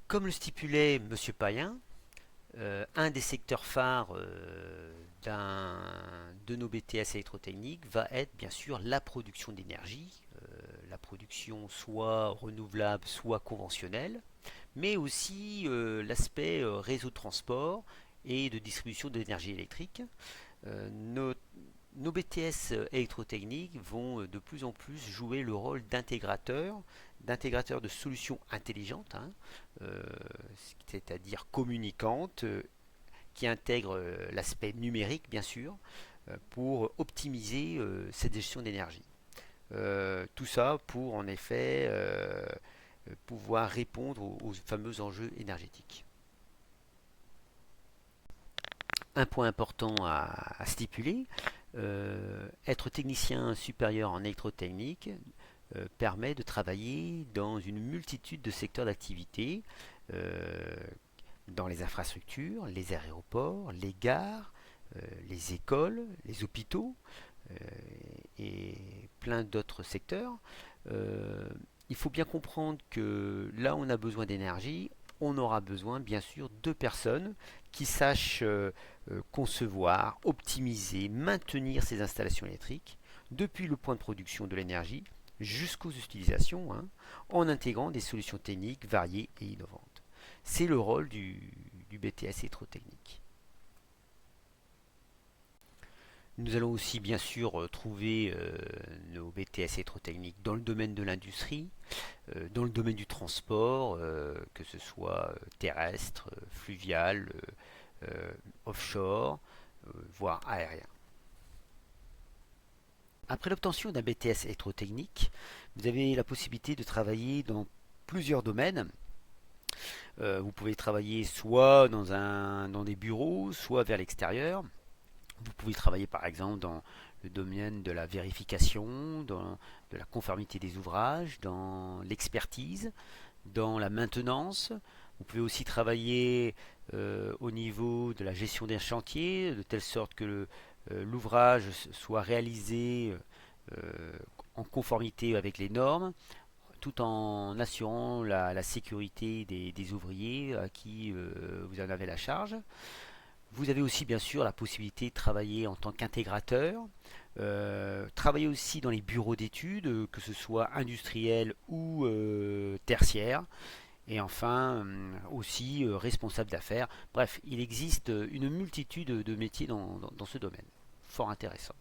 Comme le stipulait Monsieur Payen, un des secteurs phares de nos BTS électrotechniques va être bien sûr la production d'énergie, la production soit renouvelable, soit conventionnelle, mais aussi l'aspect réseau de transport et de distribution d'énergie électrique. Nos BTS électrotechniques vont de plus en plus jouer le rôle d'intégrateurs de solutions intelligentes, c'est-à-dire communicantes, qui intègrent l'aspect numérique bien sûr, pour optimiser cette gestion d'énergie. Tout ça pour en effet pouvoir répondre aux fameux enjeux énergétiques. Un point important à stipuler, être technicien supérieur en électrotechnique permet de travailler dans une multitude de secteurs d'activité, euh, dans les infrastructures, les aéroports, les gares, les écoles, les hôpitaux euh, et plein d'autres secteurs. Euh, il faut bien comprendre que là où on a besoin d'énergie, on aura besoin bien sûr de personnes qui sachent concevoir, optimiser, maintenir ces installations électriques depuis le point de production de l'énergie jusqu'aux utilisations, en intégrant des solutions techniques variées et innovantes. C'est le rôle du BTS électrotechnique. Nous allons aussi bien sûr trouver nos BTS électrotechniques dans le domaine de l'industrie, dans le domaine du transport, que ce soit terrestre, fluvial, offshore, voire aérien. Après l'obtention d'un BTS électrotechnique, vous avez la possibilité de travailler dans plusieurs domaines. Vous pouvez travailler soit dans des bureaux, soit vers l'extérieur. Vous pouvez travailler par exemple dans le domaine de la vérification, de la conformité des ouvrages, dans l'expertise, dans la maintenance. Vous pouvez aussi travailler au niveau de la gestion d'un chantier, de telle sorte que l'ouvrage soit réalisé en conformité avec les normes, tout en assurant la sécurité des ouvriers à qui vous en avez la charge. Vous avez aussi bien sûr la possibilité de travailler en tant qu'intégrateur, travailler aussi dans les bureaux d'études, que ce soit industriels ou tertiaires, et enfin aussi responsable d'affaires. Bref, il existe une multitude de métiers dans ce domaine. Fort intéressant.